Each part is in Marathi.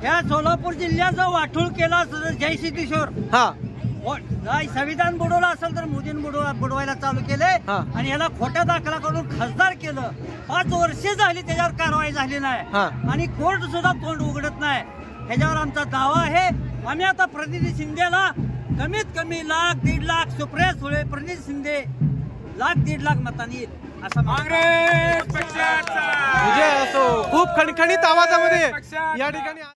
ह्या सोलापूर जिल्ह्याचं वाटोळ केला जय सिद्धेश्वर हा संविधान बुडवलं असेल तर मोदींनी बुडवायला चालू केले आणि याला खोट्या दाखला करून खासदार केलं। 5 वर्षे झाली त्याच्यावर कारवाई झाली नाही आणि कोर्ट सुद्धा तोंड उघडत नाही। ह्याच्यावर आमचा दावा आहे। आम्ही आता प्रणिती शिंदेला कमीत कमी 1,00,000-1.5 लाख सुप्रिया सुळे प्रणिती शिंदे 1,00,000-1.5 लाख मतांनी काँग्रेस पक्षाचा विजय असो। खूप खणखणीत आवाजामध्ये या ठिकाणी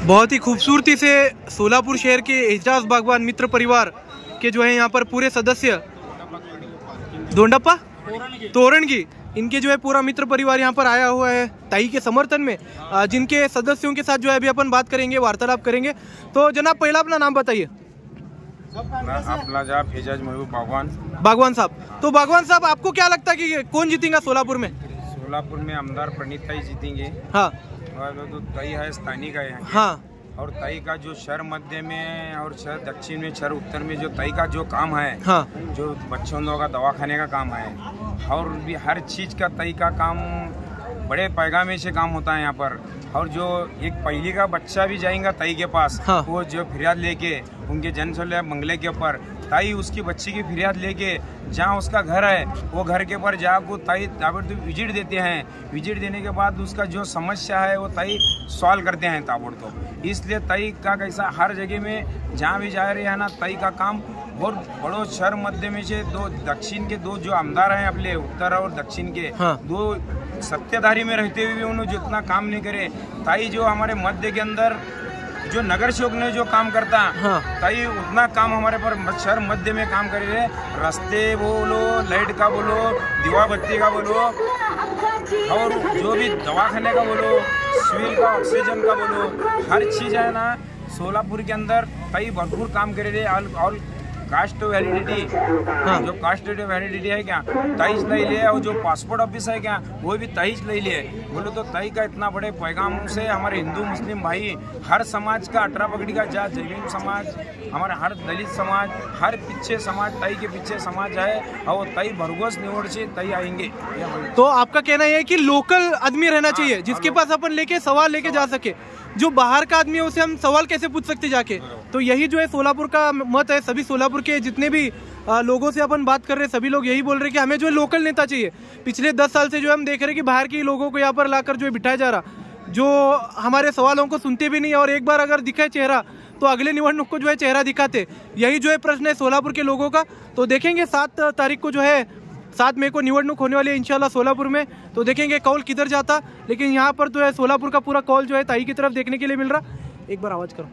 बहुत ही खूबसूरती से सोलापुर शहर के एजाज बागवान मित्र परिवार के जो है यहाँ पर पूरे सदस्य दोंडप्पा तोरणगी इनके जो है पूरा मित्र परिवार यहाँ पर आया हुआ है ताई के समर्थन में, जिनके सदस्यों के साथ जो है अभी अपन बात करेंगे, वार्तालाप करेंगे। तो जनाब पहला अपना नाम बताइए। अपना जनाब एजाज महबूब बागवान साहब। तो बागवान साहब आपको क्या लगता है कि कौन जीतेगा सोलापुर में? सोलापुर में आमदार प्रणीत ताई जीतेंगे। हाँ तो ताई है स्थानीय का है। हाँ और ताई का जो शहर मध्य में और शहर दक्षिण में शहर उत्तर में जो ताई का जो काम है, हाँ जो बच्चों लोगों का दवाखाने का काम है और भी हर चीज का ताई का काम बड़े पैगामे से काम होता है यहाँ पर। और जो एक पहली का बच्चा भी जाएगा ताई के पास, हाँ। वो जो फिरियाद लेके उनके जनसुलभ बंगले के ऊपर ताई उसकी बच्ची की फिरियाद लेके जहाँ उसका घर है वो घर के ऊपर जाकर ताई ताबड़तोड़ विजिट देते हैं। विजिट देने के बाद उसका जो समस्या है वो ताई सॉल्व करते हैं ताबड़तोड़। इसलिए ताई का कैसा हर जगह में जहाँ भी जा रहे हैं ना, ताई का काम बहुत बड़ो शहर मध्य में से दक्षिण के दो जो आमदार हैं अपने उत्तर और दक्षिण के, हाँ। 2 सत्ताधारी में रहते हुए भी उन्होंने जितना काम नहीं करे। ताई जो हमारे मध्य के अंदर जो नगर सेवक ने जो काम करता, हाँ। ताई उतना काम हमारे पर शहर मध्य में काम कर रहे हैं। रास्ते बोलो, लाइट का बोलो, दीवा बत्ती का बोलो और जो भी दवाखाने का बोलो, सिविल का, ऑक्सीजन का बोलो, हर चीज है ना सोलापुर के अंदर ताई भरपूर काम कर रहे हैं। और कास्ट वैलिडिटी, हाँ। जो कास्ट वैलिडिटी है क्या ताईज ले लिए, और जो पासपोर्ट ऑफिस है क्या वो भी ताईज ले लिए। बोलो तो ताई का इतना बड़े पैगाम से हमारे हिंदू मुस्लिम भाई हर समाज का 18 पगड़ी का जात, जैन समाज, हमारे हर दलित समाज, हर पीछे समाज, ताई के पीछे समाज है और ताई भरघोस निवड़ से ताई आएंगे। तो आपका कहना यह है कि लोकल आदमी रहना चाहिए जिसके पास अपन लेके सवाल लेके जा सके। जो बाहर का आदमी है उसे हम सवाल कैसे पूछ सकते जाके? तो यही जो है सोलापुर का मत है। सभी सोलापुर के जितने भी लोगों से अपन बात कर रहे हैं सभी लोग यही बोल रहे हैं कि हमें जो है लोकल नेता चाहिए। पिछले 10 साल से जो हम देख रहे हैं कि बाहर के लोगों को यहाँ पर लाकर जो है बिठाया जा रहा, जो हमारे सवालों को सुनते भी नहीं और एक बार अगर दिखाए चेहरा तो अगले निवडणूक को जो है चेहरा दिखाते। यही जो है प्रश्न है सोलापुर के लोगों का। तो देखेंगे 7 तारीख को जो है 7 मई को निवडणूक होने वाली है इंशाल्लाह सोलापुर में। तो देखेंगे कौल किधर जाता, लेकिन यहाँ पर तो है सोलापुर का पूरा कौल जो है ताई की तरफ देखने के लिए मिल रहा। एक बार आवाज करो।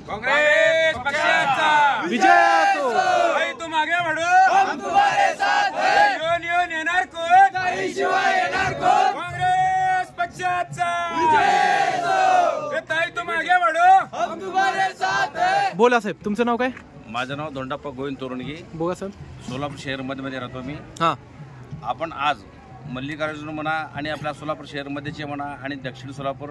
कांग्रेस पक्षाचा विजय असो। भाई तुम आगे बढ़ो, हम तुम्हारे साथ हैं। निवडून येणार कोण, ताई शिवाय येणार कोण, कांग्रेस पक्षाचा विजय असो। ताई तुम आगे बढ़ो, हम तुम्हारे साथ हैं। बोला साहेब, तुमचं नाव काय? माझं नाव दोंडप्पा गोविंद तोरणगी, बोगा साहेब। सोलापूर शहरमध्ये राहतो मी। हां, आपण आज मल्लिकार्जुन म्हणा आणि आपल्या सोलापूर शहरमध्येचे म्हणा आणि दक्षिण सोलापूर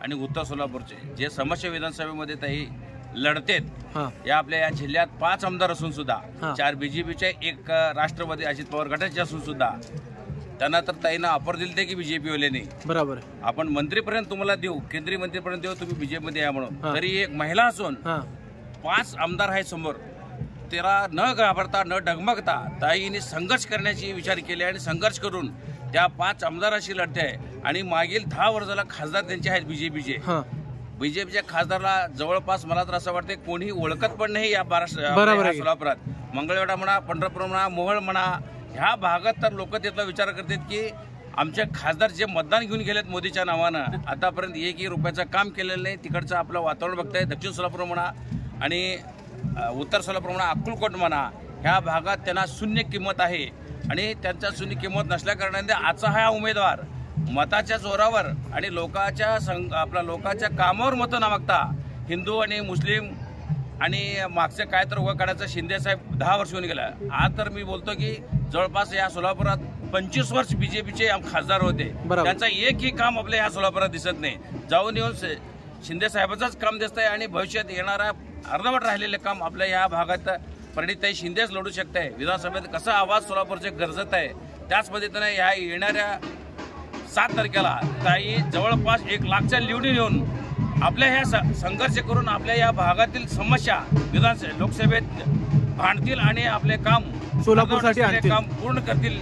आणि उत्तर सोलापूरचे जे समस्या विधानसभेमध्ये ताई लढतेत, हां, या आपल्या या जिल्ह्यात 5 आमदार असून सुद्धा, हां, 4 बीजेपीचे, 1 राष्ट्रवादी अजित पवार गटाचे असून सुद्धा त्यांना तर ताईनं ऑफर दिली ते की बीजेपी वाल्याने बरोबर आहे, आपण मंत्रीपर्यंत तुम्हाला देऊ, केंद्रीय मंत्रीपर्यंत देऊ, तुम्ही बीजेपी मध्ये या म्हणून। हां. तरी एक महिला असून हां, 5 आमदार आहे समोर, त्याला न घाबरता न डगमगता ताईने संघर्ष करण्याची विचार केले आणि संघर्ष करून त्या 5 आमदाराशी लढते आहे। आणि मागील 10 वर्षाला खासदार त्यांचे आहेत बीजेपीचे। हां, बीजेपीच्या खासदारला जवळपास मला तर असं वाटतं कोणी ओळखत पण नाही या बरोबर आहे. सोलापुरात। मंगळवेढा म्हणा, पंढरपूर म्हणा, मोहोळ म्हणा, ह्या भागात तर लोक त्याचा विचार करतात की आमचे खासदार जे मतदान घेऊन गेलेत मोदीच्या नावानं आतापर्यंत 1 रुपयाचं काम केलेलं नाही। तिकडचं आपलं वातावरण बघताय, दक्षिण सोलापूर म्हणा आणि उत्तर सोलापूर म्हणा, अक्कलकोट म्हणा, ह्या भागात त्यांना शून्य किंमत आहे। आणि त्यांच्या शून्य किंमत नसल्या कारणाने आजचा हा उमेदवार मताच्या जोरावर आणि आपल्या लोकांच्या कामावर मतं न मागता हिंदू आणि मुस्लिम आणि मागचे काय तर उभं काढायचं शिंदे साहेब 10 वर्ष होऊन गेला। आज तर मी बोलतो की जवळपास या सोलापुरात 25 वर्ष बीजेपीचे खासदार होते, त्यांचा एकही काम आपल्या या सोलापुरात दिसत नाही। जाऊन येऊन शिंदे साहेबांचंच काम दिसतंय आणि भविष्यात येणारा अर्धवट राहिलेले काम आपल्या या भागात प्रणिताई शिंदेच लढू शकते। विधानसभेत कसा आवाज सोलापूरचे गरजत आहे त्याच पद्धतीने ह्या येणाऱ्या 7 तारखेला ताई जवळपास 1 लाखच्या लीडने येऊन आपल्या ह्या संघर्ष करून आपल्या या भागातील समस्या लोकसभेत भांडतील आणि आपले काम सोलापूरसाठी आणतील, काम पूर्ण करतील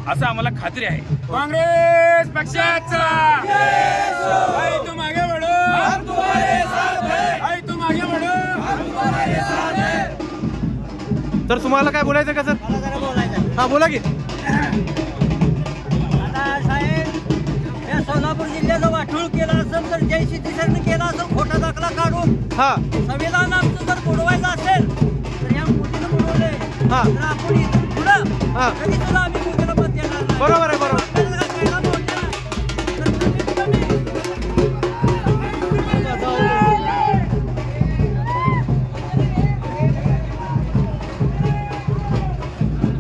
असं आम्हाला खात्री आहे. काँग्रेस पक्षाचा आई तुम आगे बढ़ो, हम तुम्हारे साथ हैं. आई तुम आगे बढ़ो, हम तुम्हारे साथ हैं. तर तुम्हाला काय बोलायचं का सर? मला जरा बोलायचं. हा बोला की. आता साहेब या सोलापूर जिल्ह्याचं वाटोळ केलं असेल तर जय सिद्धेश्वरने केला असेल खोटा दाखला काढून. हा संविधान आमचं जर बुडवायचं असेल तर या मोदीनं बुडवलंय. हा. तर आपण इथून पुढं हा. कधी सुद्धा आम्ही मोदीला मत देणार नाही. बरोबर आहे, बरोबर. आपल्याला काय बोलणार? तर कमीत कमी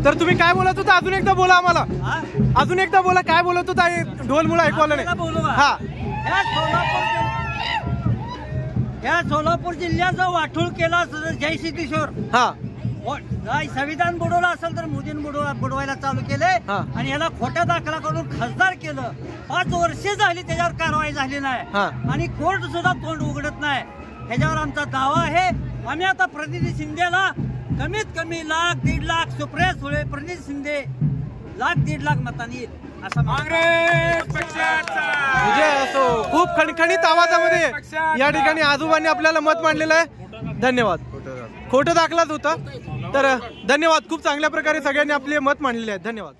तर तुम्ही काय बोलत होता? अजून एकदा बोला आम्हाला. हा? अजून एकदा बोला, काय बोलत होता? ढोल मुळे ऐकू आलं आपल्याला बोलू नाही. का? हा या सोलापूर जिल्ह्याचं वाटोळ केलं असेल तर जय सिद्धेश्वर हा संविधान बुडवलं असेल तर मोदीने बुडवायला चालू केलंय. हा. आणि याला खोटा दाखला करून खासदार केलं. 5 वर्षे झाली त्याच्यावर कारवाई झाली नाही. हा. आणि कोर्ट सुद्धा तोंड उघडत नाही. ह्याच्यावर आमचा दावा आहे. आम्ही आता प्रणिधी शिंदेला कमीत कमी 1,00,000-1,50,000 लाख सुप्रिया सुळे, प्रणिधी शिंदे 1,00,000-1,50,000 लाख मतांनी येईल असं काँग्रेस पक्षाचा विजय असो. खूप खणखणीत आवाजामध्ये या ठिकाणी आजोबांनी आपल्याला मत मांडलेलं आहे. धन्यवाद. खोटं दाखलाच होता. तर धन्यवाद. खूप चांगल्या प्रकारे सगळ्यांनी आपले मत मांडलेले आहेत. धन्यवाद.